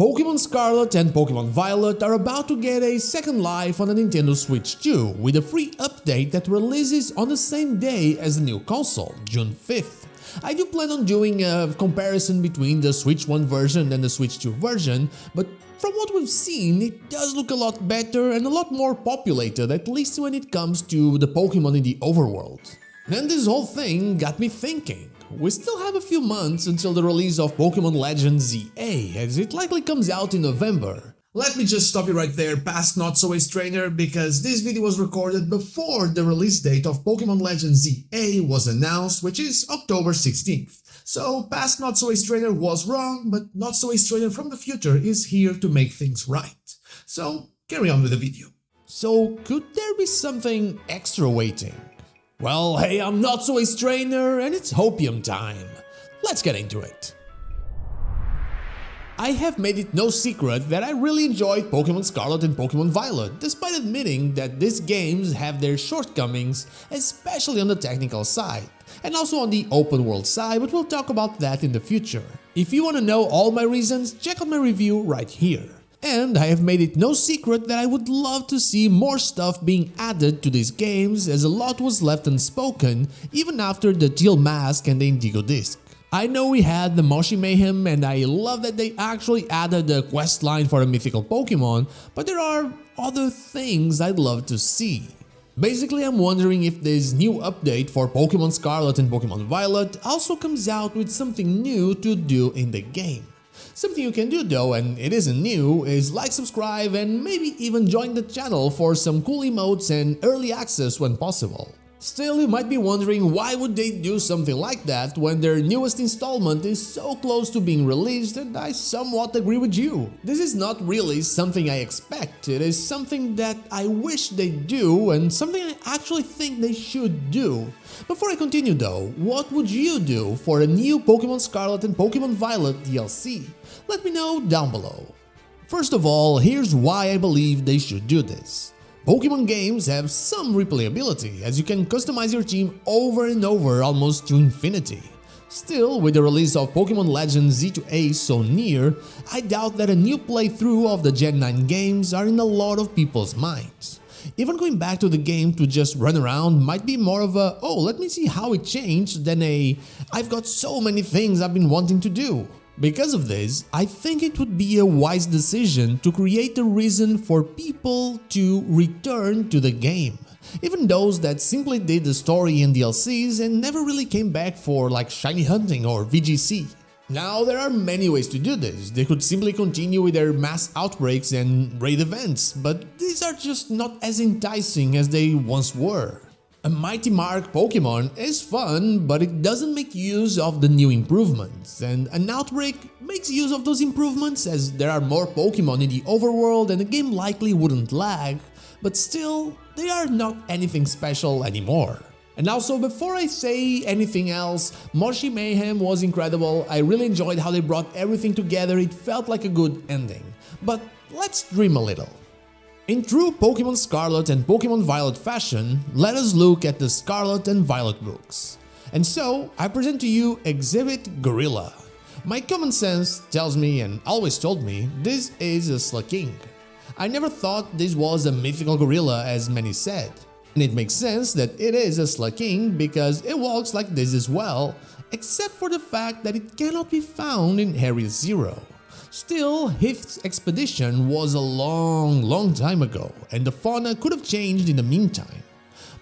Pokémon Scarlet and Pokémon Violet are about to get a second life on the Nintendo Switch 2 with a free update that releases on the same day as the new console, June 5th. I do plan on doing a comparison between the Switch 1 version and the Switch 2 version, but from what we've seen, it does look a lot better and a lot more populated, at least when it comes to the Pokémon in the overworld. And this whole thing got me thinking. We still have a few months until the release of Pokémon Legends Z-A, as it likely comes out in November. Let me just stop you right there, past Not So Ace Trainer, because this video was recorded before the release date of Pokémon Legends Z-A was announced, which is October 16th. So past Not So Ace Trainer was wrong, but Not So Ace Trainer from the future is here to make things right. So carry on with the video. So could there be something extra waiting? Well, hey, I'm Not So Ace Trainer, and it's Hopium time. Let's get into it. I have made it no secret that I really enjoyed Pokémon Scarlet and Pokémon Violet, despite admitting that these games have their shortcomings, especially on the technical side, and also on the open world side, but we'll talk about that in the future. If you want to know all my reasons, check out my review right here. And I have made it no secret that I would love to see more stuff being added to these games, as a lot was left unspoken even after the Teal Mask and the Indigo Disc. I know we had the Moshi Mayhem, and I love that they actually added the quest line for a mythical Pokemon, but there are other things I'd love to see. Basically, I'm wondering if this new update for Pokémon Scarlet and Pokémon Violet also comes out with something new to do in the game. Something you can do though, and it isn't new, is like, subscribe, and maybe even join the channel for some cool emotes and early access when possible. Still, you might be wondering why would they do something like that when their newest installment is so close to being released, and I somewhat agree with you. This is not really something I expect, it is something that I wish they do and something I actually think they should do. Before I continue though, what would you do for a new Pokémon Scarlet and Pokémon Violet DLC? Let me know down below. First of all, here's why I believe they should do this. Pokémon games have some replayability, as you can customize your team over and over almost to infinity. Still, with the release of Pokémon Legends Z-A so near, I doubt that a new playthrough of the Gen 9 games are in a lot of people's minds. Even going back to the game to just run around might be more of a "oh, let me see how it changed" than a "I've got so many things I've been wanting to do." Because of this, I think it would be a wise decision to create a reason for people to return to the game. Even those that simply did the story and DLCs and never really came back for like Shiny Hunting or VGC. Now, there are many ways to do this. They could simply continue with their mass outbreaks and raid events, but these are just not as enticing as they once were. A Mighty Mark Pokemon is fun, but it doesn't make use of the new improvements, and an Outbreak makes use of those improvements as there are more Pokemon in the overworld and the game likely wouldn't lag, but still, they are not anything special anymore. And also, before I say anything else, Moshi Mayhem was incredible. I really enjoyed how they brought everything together, it felt like a good ending. But let's dream a little. In true Pokémon Scarlet and Pokémon Violet fashion, let us look at the Scarlet and Violet books. And so, I present to you Exhibit Gorilla. My common sense tells me, and always told me, this is a Slaking. I never thought this was a mythical gorilla as many said. And it makes sense that it is a Slaking because it walks like this as well, except for the fact that it cannot be found in Area 0. Still, Heath's expedition was a long time ago, and the fauna could have changed in the meantime.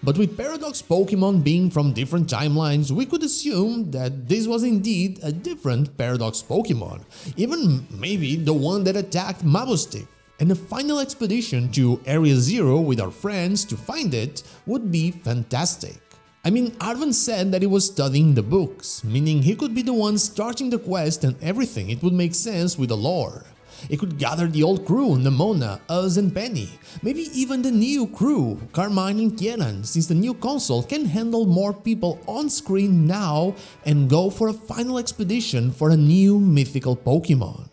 But with Paradox Pokemon being from different timelines, we could assume that this was indeed a different Paradox Pokemon, even maybe the one that attacked Mabostic. And a final expedition to Area 0 with our friends to find it would be fantastic. I mean, Arven said that he was studying the books, meaning he could be the one starting the quest and everything. It would make sense with the lore. It could gather the old crew, Nemona, Us and Penny, maybe even the new crew, Carmine and Kieran, since the new console can handle more people on screen now, and go for a final expedition for a new mythical Pokemon.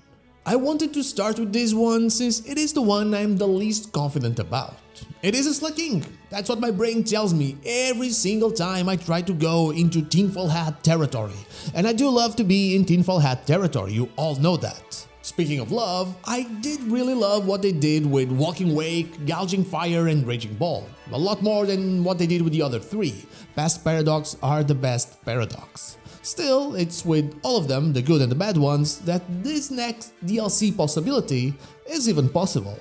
I wanted to start with this one since it is the one I'm the least confident about. It is a Slaking. That's what my brain tells me every single time I try to go into tinfoil hat territory. And I do love to be in tinfoil hat territory, you all know that. Speaking of love, I did really love what they did with Walking Wake, Gouging Fire, and Raging Ball. A lot more than what they did with the other three. Past Paradox are the best Paradox. Still, it's with all of them, the good and the bad ones, that this next DLC possibility is even possible.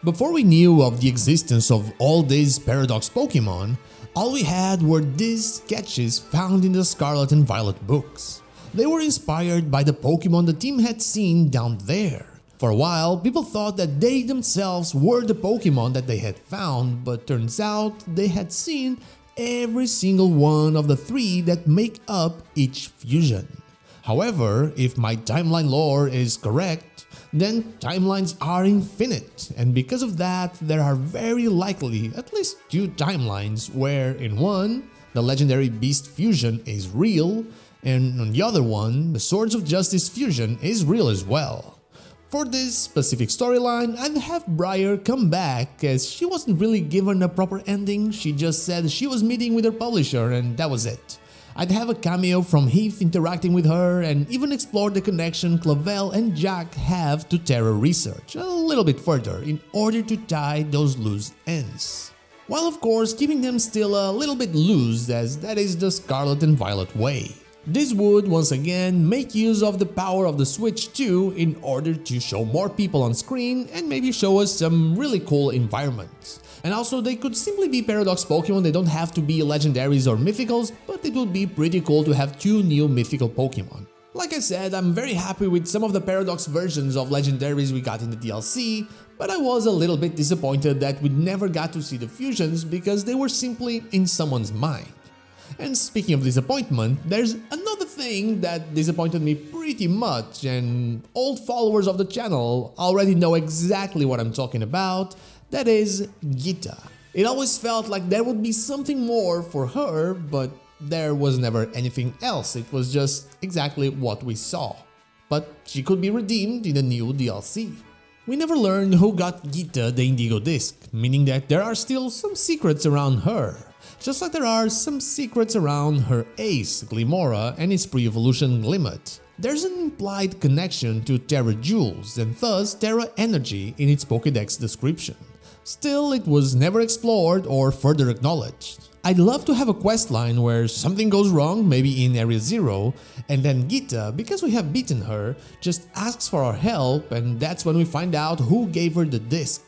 Before we knew of the existence of all these Paradox Pokémon, all we had were these sketches found in the Scarlet and Violet books. They were inspired by the Pokémon the team had seen down there. For a while, people thought that they themselves were the Pokémon that they had found, but turns out they had seen every single one of the three that make up each fusion. However, if my timeline lore is correct, then timelines are infinite, and because of that, there are very likely at least two timelines where in one, the legendary Beast fusion is real, and on the other one, the Swords of Justice fusion is real as well. For this specific storyline, I'd have Briar come back, as she wasn't really given a proper ending. She just said she was meeting with her publisher and that was it. I'd have a cameo from Heath interacting with her and even explore the connection Clavel and Jack have to Terra research a little bit further in order to tie those loose ends. While of course keeping them still a little bit loose, as that is the Scarlet and Violet way. This would once again make use of the power of the Switch 2 in order to show more people on screen and maybe show us some really cool environments. And also they could simply be Paradox Pokemon, they don't have to be legendaries or mythicals, but it would be pretty cool to have two new mythical Pokemon. Like I said, I'm very happy with some of the Paradox versions of legendaries we got in the DLC, but I was a little bit disappointed that we never got to see the fusions because they were simply in someone's mind. And speaking of disappointment, there's another thing that disappointed me pretty much, and old followers of the channel already know exactly what I'm talking about, that is Gita. It always felt like there would be something more for her, but there was never anything else, it was just exactly what we saw. But she could be redeemed in the new DLC. We never learned who got Gita the Indigo Disc, meaning that there are still some secrets around her. Just like there are some secrets around her ace, Glimora, and its pre-evolution Glimmet. There's an implied connection to Terra Jewels and thus Terra Energy in its Pokédex description. Still, it was never explored or further acknowledged. I'd love to have a questline where something goes wrong, maybe in Area 0, and then Gita, because we have beaten her, just asks for our help, and that's when we find out who gave her the disc.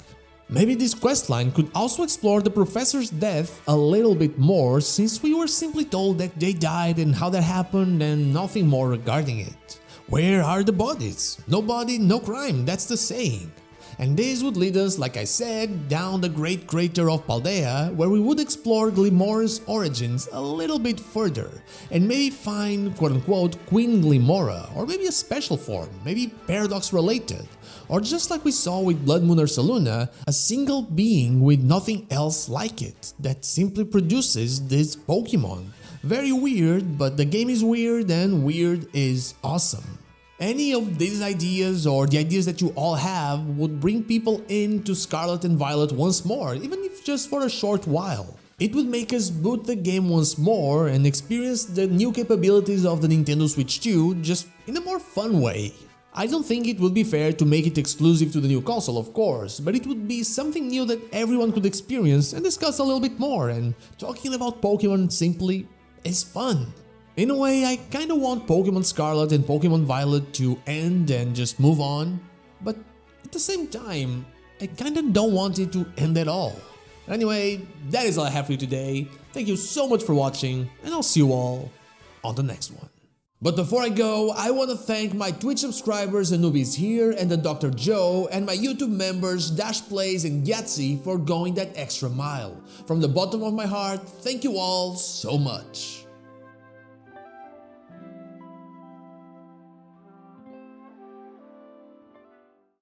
Maybe this questline could also explore the professor's death a little bit more, since we were simply told that they died and how that happened and nothing more regarding it. Where are the bodies? No body, no crime, that's the saying. And this would lead us, like I said, down the great crater of Paldea, where we would explore Glimora's origins a little bit further, and maybe find quote-unquote Queen Glimora, or maybe a special form, maybe Paradox related. Or just like we saw with Blood Moon Ursaluna, a single being with nothing else like it, that simply produces this Pokemon. Very weird, but the game is weird and weird is awesome. Any of these ideas or the ideas that you all have would bring people into Scarlet and Violet once more, even if just for a short while. It would make us boot the game once more and experience the new capabilities of the Nintendo Switch 2 just in a more fun way. I don't think it would be fair to make it exclusive to the new console, of course, but it would be something new that everyone could experience and discuss a little bit more, and talking about Pokemon simply is fun. In a way, I kinda want Pokémon Scarlet and Pokémon Violet to end and just move on, but at the same time, I kinda don't want it to end at all. Anyway, that is all I have for you today. Thank you so much for watching, and I'll see you all on the next one. But before I go, I want to thank my Twitch subscribers and newbies here and the Dr. Joe, and my YouTube members Dash Plays and Yatsy for going that extra mile. From the bottom of my heart, thank you all so much.